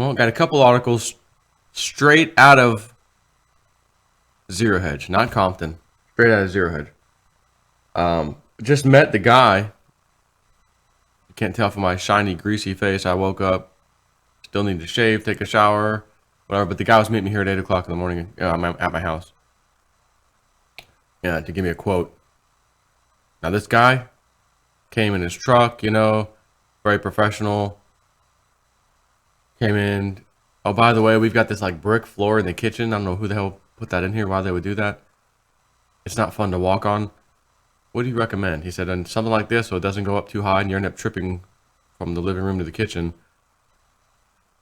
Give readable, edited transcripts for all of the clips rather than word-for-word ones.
Well, got a couple articles straight out of Zero Hedge, not Compton. Straight out of Zero Hedge. Just met the guy. You can't tell from my shiny, greasy face. I woke up, still need to shave, take a shower, whatever. But the guy was meeting me here at 8 o'clock in the morning at my house. Yeah, to give me a quote. Now this guy came in his truck, very professional. Came in. Oh, by the way, we've got this like brick floor in the kitchen. I don't know who the hell put that in here, why they would do that. It's not fun to walk on. What do you recommend? He said, and something like this so it doesn't go up too high and you end up tripping from the living room to the kitchen.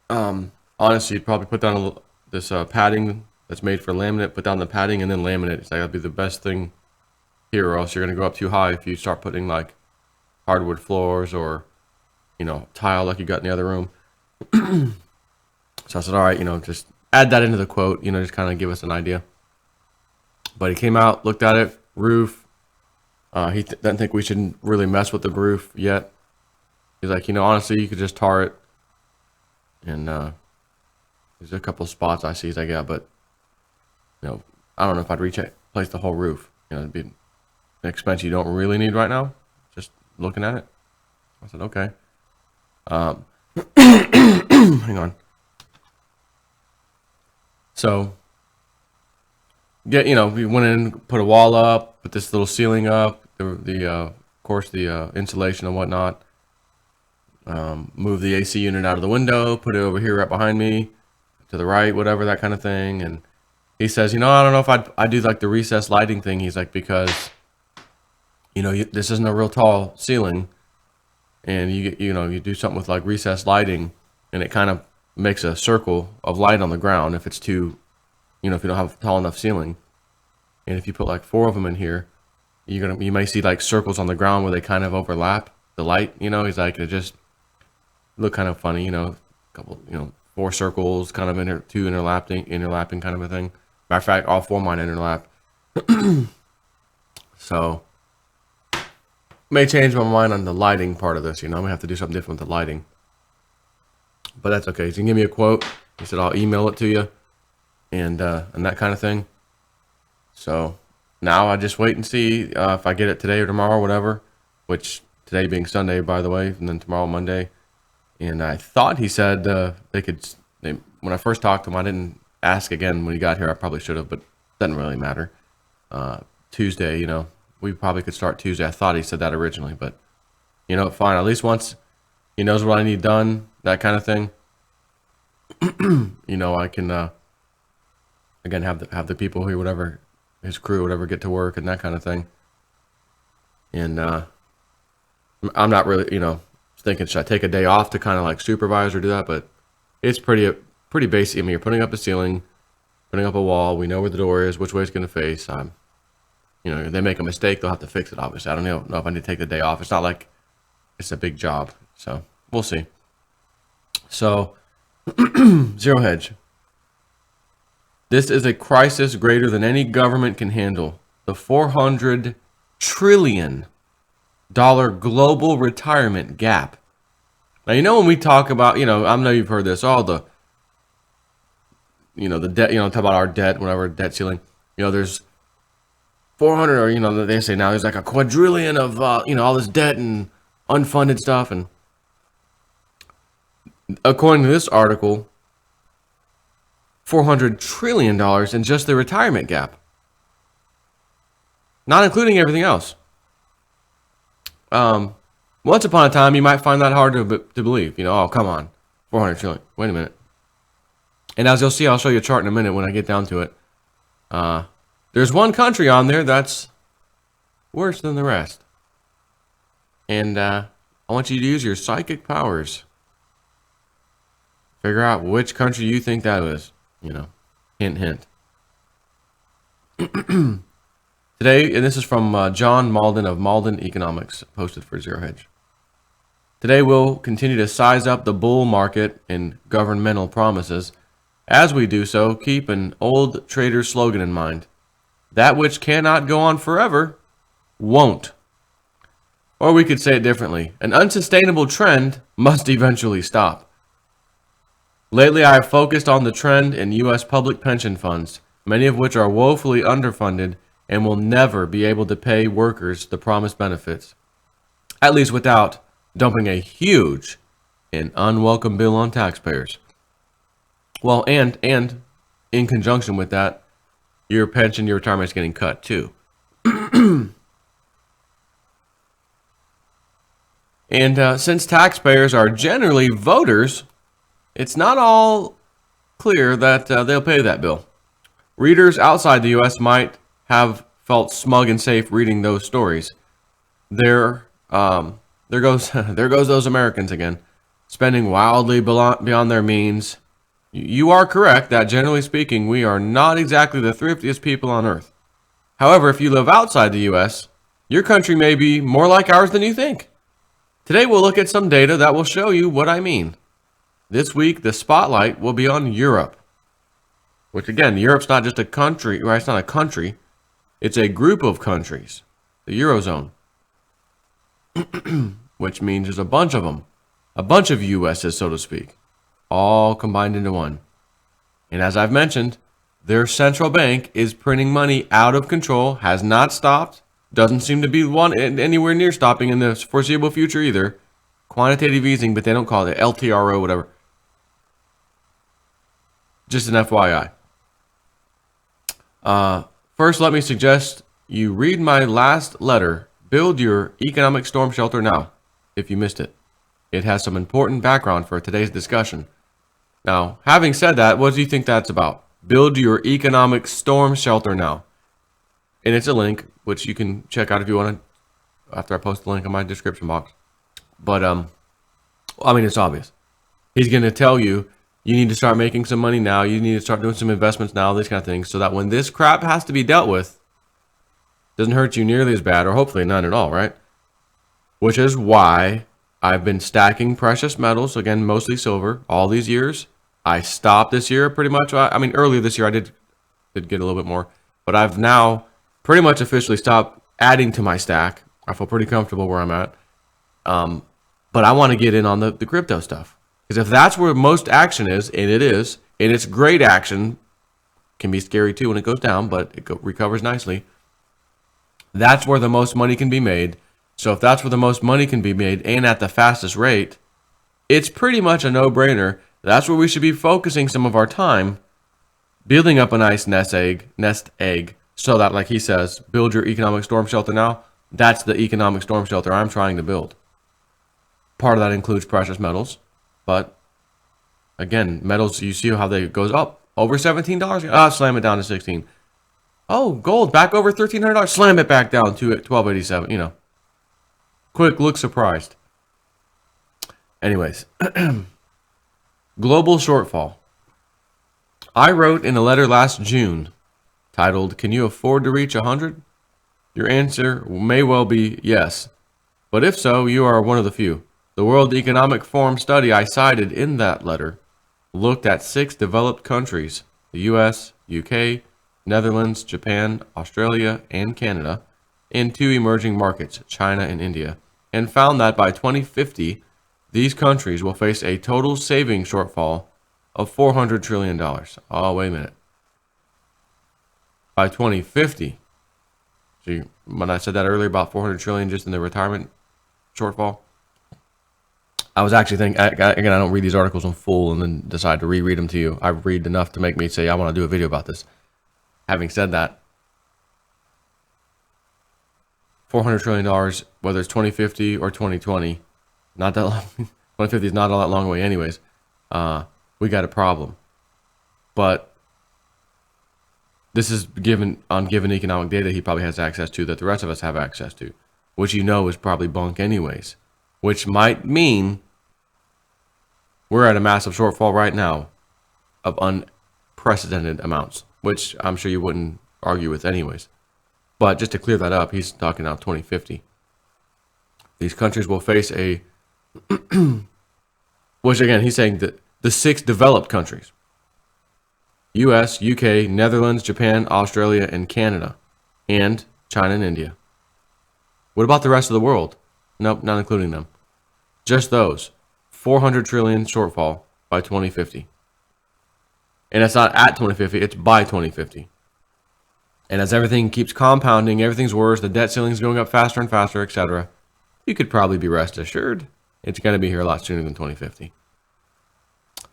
Honestly, you'd probably put down this padding that's made for laminate, put down the padding and then laminate. It's like that'd be the best thing here, or else you're gonna go up too high if you start putting like hardwood floors or tile like you got in the other room. So I said, all right, just add that into the quote, just kind of give us an idea. But he came out, looked at it, roof. He doesn't think we should really mess with the roof yet. He's like, honestly, you could just tar it. And there's a couple spots I see. He's like, yeah, but, I don't know if I'd replace the whole roof. It'd be an expense you don't really need right now. Just looking at it. I said, okay. Hang on. So, we went in, put a wall up, put this little ceiling up, of course, the insulation and whatnot. Move the AC unit out of the window, put it over here right behind me, to the right, whatever, that kind of thing. And he says, I don't know if I'd do like the recessed lighting thing. He's like, because, this isn't a real tall ceiling. And you do something with like recessed lighting, and it kind of makes a circle of light on the ground if it's too, if you don't have a tall enough ceiling. And if you put like 4 of them in here, you may see like circles on the ground where they kind of overlap the light. He's like, it just look kind of funny. A couple, 4 circles, kind of two interlapping kind of a thing. Matter of fact, all 4 of mine interlap. So. May change my mind on the lighting part of this. I'm gonna have to do something different with the lighting, but that's okay. He's gonna give me a quote. He said I'll email it to you, and that kind of thing. So now I just wait and see if I get it today or tomorrow, whatever. Which today being Sunday, by the way, and then tomorrow Monday. And I thought he said when I first talked to him, I didn't ask again when he got here. I probably should have, but it doesn't really matter. Tuesday, we probably could start Tuesday. I thought he said that originally, but fine. At least once he knows what I need done, that kind of thing. I can again have the people here, whatever, his crew, whatever, get to work and that kind of thing. And I'm not really, thinking should I take a day off to kind of like supervise or do that, but it's pretty basic. I mean, you're putting up a ceiling, putting up a wall. We know where the door is, which way it's going to face. If they make a mistake, they'll have to fix it, obviously. I don't know if I need to take the day off. It's not like it's a big job. So, we'll see. So, Zero Hedge. This is a crisis greater than any government can handle. The $400 trillion global retirement gap. Now, when we talk about, I know you've heard this, all the debt, talk about our debt, whatever, debt ceiling. There's 400, or they say now there's like a quadrillion of all this debt and unfunded stuff. And according to this article, $400 trillion in just the retirement gap, not including everything else. Once upon a time, you might find that hard to believe. Oh, come on, 400 trillion. Wait a minute. And as you'll see, I'll show you a chart in a minute when I get down to it. There's one country on there that's worse than the rest. And I want you to use your psychic powers. Figure out which country you think that is. Hint, hint. Today, and this is from John Malden of Malden Economics, posted for Zero Hedge. Today, we'll continue to size up the bull market in governmental promises. As we do so, keep an old trader slogan in mind. That which cannot go on forever won't. Or we could say it differently. An unsustainable trend must eventually stop. Lately, I have focused on the trend in U.S. public pension funds, many of which are woefully underfunded and will never be able to pay workers the promised benefits, at least without dumping a huge and unwelcome bill on taxpayers. Well, and in conjunction with that, your pension, your retirement is getting cut too. And since taxpayers are generally voters, it's not all clear that they'll pay that bill. Readers outside the U.S. might have felt smug and safe reading those stories. There goes there goes those Americans again, spending wildly beyond their means. You are correct that generally speaking, we are not exactly the thriftiest people on earth. However, if you live outside the U.S., your country may be more like ours than you think. Today we'll look at some data that will show you what I mean. This week, the spotlight will be on Europe. Which again, Europe's not just a country, right? It's not a country. It's a group of countries. The Eurozone. Which means there's a bunch of them. A bunch of US's, so to speak. All combined into one. And as I've mentioned, their central bank is printing money out of control, has not stopped, doesn't seem to be anywhere near stopping in the foreseeable future either. Quantitative easing, but they don't call it LTRO, whatever. Just an FYI. First, let me suggest you read my last letter, Build Your Economic Storm Shelter Now, if you missed it. It has some important background for today's discussion. Now, having said that, what do you think that's about? Build Your Economic Storm Shelter Now. And it's a link, which you can check out if you want to, after I post the link in my description box. But, I mean, it's obvious. He's going to tell you, you need to start making some money now. You need to start doing some investments now, these kind of things, so that when this crap has to be dealt with, it doesn't hurt you nearly as bad, or hopefully none at all, right? Which is why I've been stacking precious metals, again, mostly silver, all these years. I stopped this year pretty much. I mean, earlier this year I did get a little bit more, but I've now pretty much officially stopped adding to my stack. I feel pretty comfortable where I'm at. But I want to get in on the crypto stuff. Because if that's where most action is, and it is, and it's great action, can be scary too when it goes down, but it recovers nicely. That's where the most money can be made. So if that's where the most money can be made and at the fastest rate, it's pretty much a no-brainer. That's where we should be focusing some of our time, building up a nice nest egg, so that, like he says, build your economic storm shelter now. That's the economic storm shelter I'm trying to build. Part of that includes precious metals, but again, metals, you see how they goes up over $17. Slam it down to 16. Oh, gold back over $1,300. Slam it back down to $12.87. You know, quick look surprised. Anyways, global shortfall. I wrote in a letter last June titled, "Can you afford to reach 100?" Your answer may well be yes, but if so, you are one of the few. The World Economic Forum study I cited in that letter looked at 6 developed countries, the US, UK, Netherlands, Japan, Australia, and Canada, and 2 emerging markets, China and India, and found that by 2050, these countries will face a total savings shortfall of $400 trillion. Oh, wait a minute. By 2050, see, when I said that earlier about $400 trillion just in the retirement shortfall, I was actually thinking, again, I don't read these articles in full and then decide to reread them to you. I read enough to make me say, I want to do a video about this. Having said that, $400 trillion, whether it's 2050 or 2020, not that long. 2050 is not all that long away anyways. We got a problem. But this is given economic data he probably has access to that the rest of us have access to, which you know is probably bunk anyways, which might mean we're at a massive shortfall right now of unprecedented amounts, which I'm sure you wouldn't argue with anyways. But just to clear that up, he's talking about 2050. These countries will face a, which again, he's saying that the 6 developed countries, US, UK, Netherlands, Japan, Australia, and Canada, and China and India. What about the rest of the world? Nope, not including them. Just those. $400 trillion shortfall by 2050. And it's not at 2050, it's by 2050. And as everything keeps compounding, everything's worse, the debt ceiling's going up faster and faster, etc., you could probably be rest assured it's going to be here a lot sooner than 2050.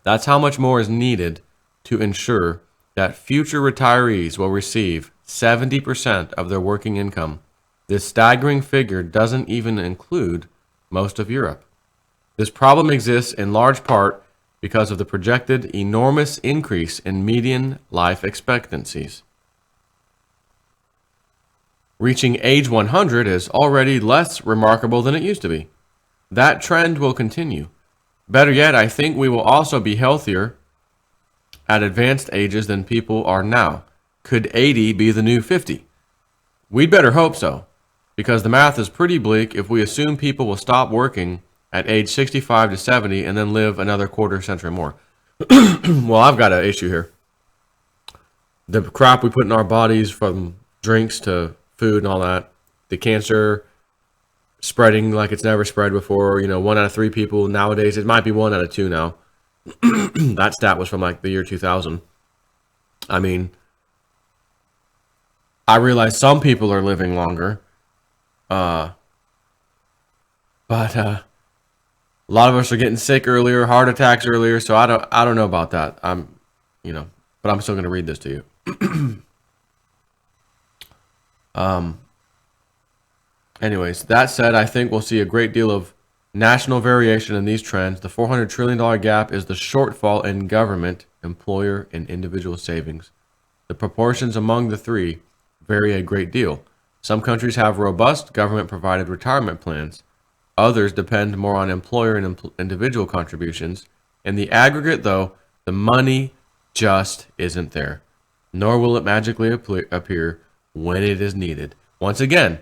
That's how much more is needed to ensure that future retirees will receive 70% of their working income. This staggering figure doesn't even include most of Europe. This problem exists in large part because of the projected enormous increase in median life expectancies. Reaching age 100 is already less remarkable than it used to be. That trend will continue. Better yet, I think we will also be healthier at advanced ages than people are now. Could 80 be the new 50? We'd better hope so, because the math is pretty bleak if we assume people will stop working at age 65 to 70 and then live another quarter century more. Well, I've got an issue here. The crap we put in our bodies, from drinks to food and all that, the cancer spreading like it's never spread before. 1 out of 3 people nowadays, it might be 1 out of 2 now. That stat was from like the year 2000. I mean, I realize some people are living longer, but a lot of us are getting sick earlier, heart attacks earlier. So I don't know about that. But I'm still going to read this to you. Anyways, that said, I think we'll see a great deal of national variation in these trends. The $400 trillion gap is the shortfall in government, employer, and individual savings. The proportions among the three vary a great deal. Some countries have robust government-provided retirement plans. Others depend more on employer and individual contributions. In the aggregate, though, the money just isn't there, nor will it magically appear when it is needed. Once again,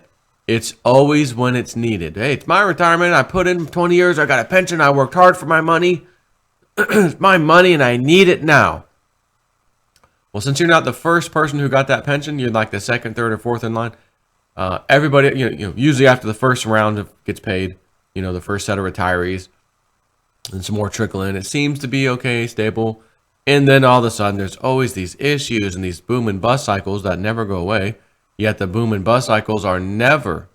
it's always when it's needed. Hey, it's my retirement. I put in 20 years. I got a pension. I worked hard for my money. It's my money and I need it now. Well, since you're not the first person who got that pension, you're like the second, third, or fourth in line. Everybody, usually after the first round gets paid, the first set of retirees, and some more trickle in. It seems to be okay, stable. And then all of a sudden, there's always these issues and these boom and bust cycles that never go away. Yet the boom and bust cycles are never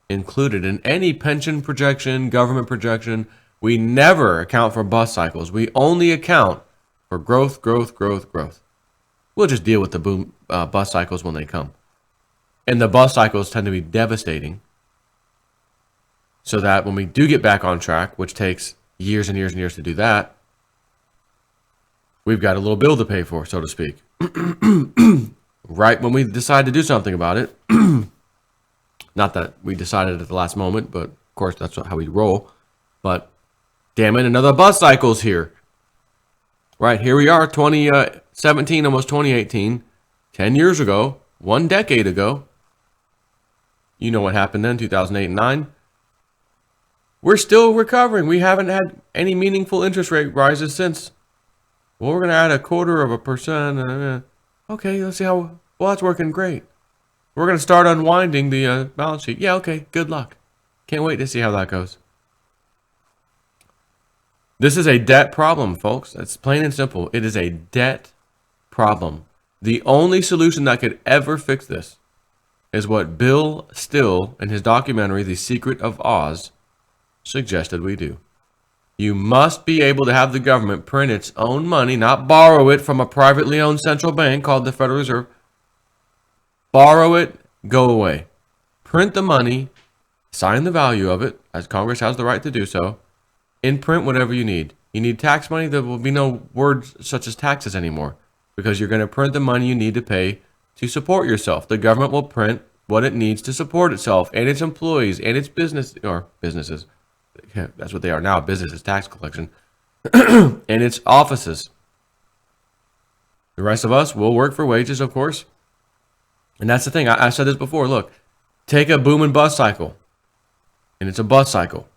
included in any pension projection, government projection. We never account for bust cycles. We only account for growth, growth, growth, growth. We'll just deal with the boom bust cycles when they come. And the bust cycles tend to be devastating, so that when we do get back on track, which takes years and years and years to do that, we've got a little bill to pay for, so to speak. Right when we decide to do something about it. Not that we decided at the last moment, but of course that's how we roll. But damn it, another bust cycle's here. Right, here we are, 2017, almost 2018, 10 years ago, 1 decade ago. You know what happened then, 2008 and 9. We're still recovering. We haven't had any meaningful interest rate rises since. Well, we're going to add 0.25%. Okay, let's see how. Well, that's working great. We're going to start unwinding the balance sheet. Yeah, okay, good luck. Can't wait to see how that goes. This is a debt problem, folks. It's plain and simple. It is a debt problem. The only solution that could ever fix this is what Bill Still, in his documentary, The Secret of Oz, suggested we do. You must be able to have the government print its own money, not borrow it from a privately owned central bank called the Federal Reserve. Borrow it, go away. Print the money, sign the value of it, as Congress has the right to do so, and print whatever you need. You need tax money, there will be no words such as taxes anymore, because you're going to print the money you need to pay to support yourself. The government will print what it needs to support itself and its employees and its businesses. That's what they are now, businesses, tax collection, and its offices. The rest of us will work for wages, of course. And that's the thing. I said this before. Look, take a boom and bust cycle, and it's a bust cycle.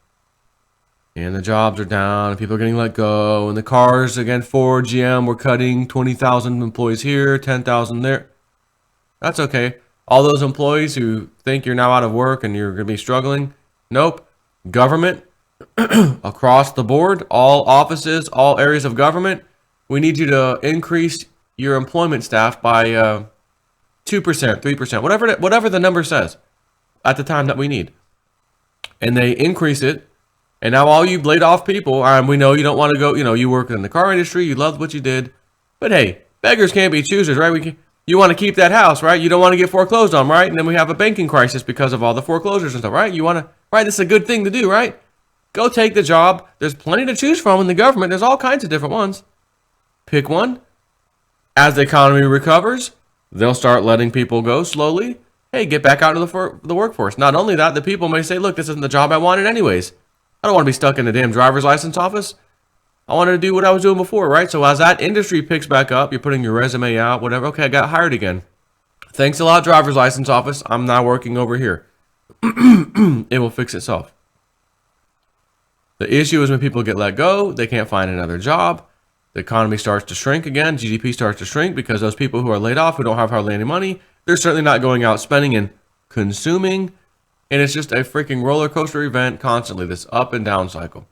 And the jobs are down, and people are getting let go, and the cars, again, Ford, GM, we're cutting 20,000 employees here, 10,000 there. That's okay. All those employees who think you're now out of work and you're going to be struggling, nope. Government, across the board, all offices, all areas of government, we need you to increase your employment staff by 2%, 3%, whatever the number says at the time that we need. And they increase it. And now all you laid off people, we know you don't want to go, you work in the car industry, you loved what you did. But hey, beggars can't be choosers, right? You want to keep that house, right? You don't want to get foreclosed on, right? And then we have a banking crisis because of all the foreclosures and stuff, right? Right? This is a good thing to do, right? Go take the job. There's plenty to choose from in the government. There's all kinds of different ones. Pick one. As the economy recovers, they'll start letting people go slowly. Hey, get back out into the workforce. Not only that, the people may say, look, this isn't the job I wanted anyways. I don't want to be stuck in the damn driver's license office. I wanted to do what I was doing before, right? So as that industry picks back up, you're putting your resume out, whatever. Okay, I got hired again. Thanks a lot, driver's license office. I'm now working over here. It will fix itself. The issue is when people get let go, they can't find another job. The economy starts to shrink again. GDP starts to shrink because those people who are laid off, who don't have hardly any money, they're certainly not going out spending and consuming. And it's just a freaking roller coaster event constantly, this up and down cycle.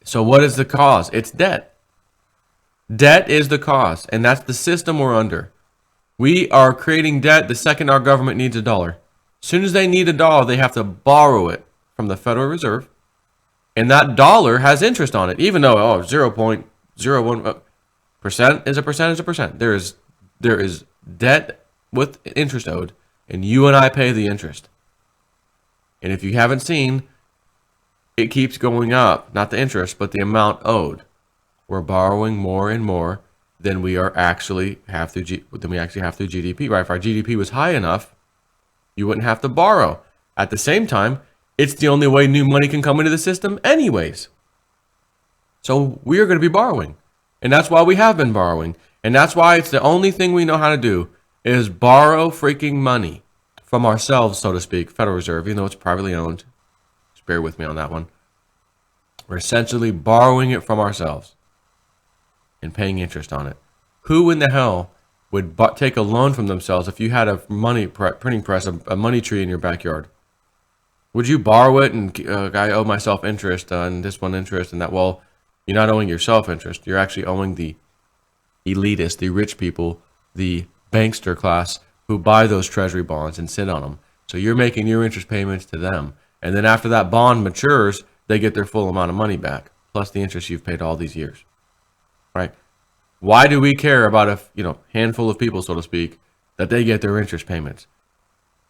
So what is the cause? It's debt. Debt is the cause, and that's the system we're under. We are creating debt the second our government needs a dollar. As soon as they need a dollar, they have to borrow it from the Federal Reserve, and that dollar has interest on it, even though 0.01% is a percent. There is debt with interest owed, and you and I pay the interest. And if you haven't seen, it keeps going up, not the interest, but the amount owed. We're borrowing more and more than we actually have through GDP. Right? If our GDP was high enough, you wouldn't have to borrow. At the same time, it's the only way new money can come into the system anyways. So we're going to be borrowing. And that's why we have been borrowing. And that's why it's the only thing we know how to do is borrow freaking money from ourselves, so to speak, Federal Reserve, even though it's privately owned. Just bear with me on that one. We're essentially borrowing it from ourselves and paying interest on it. Who in the hell would take a loan from themselves if you had a printing press, a money tree in your backyard? Would you borrow it and I owe myself interest and this one interest and that? Well, you're not owing yourself interest. You're actually owing the elitists, the rich people, the bankster class who buy those treasury bonds and sit on them. So you're making your interest payments to them. And then after that bond matures, they get their full amount of money back, plus the interest you've paid all these years. Right? Why do we care about a handful of people, so to speak, that they get their interest payments?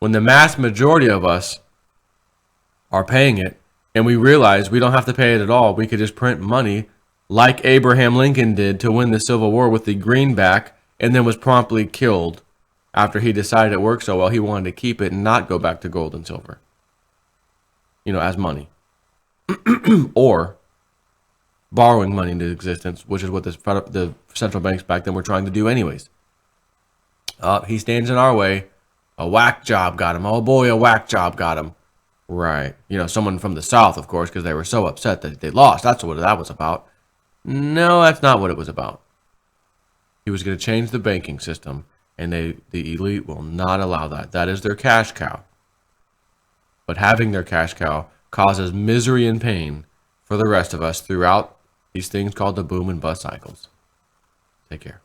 When the mass majority of us are paying it, and we realize we don't have to pay it at all. We could just print money like Abraham Lincoln did to win the Civil War with the greenback, and then was promptly killed after he decided it worked so well he wanted to keep it and not go back to gold and silver, as money. Or borrowing money into existence, which is what the central banks back then were trying to do anyways. He stands in our way. A whack job got him. Oh boy, a whack job got him. Right. Someone from the South, of course, because they were so upset that they lost. That's what that was about. No, that's not what it was about. He was going to change the banking system, and the elite will not allow that. That is their cash cow. But having their cash cow causes misery and pain for the rest of us throughout these things called the boom and bust cycles. Take care.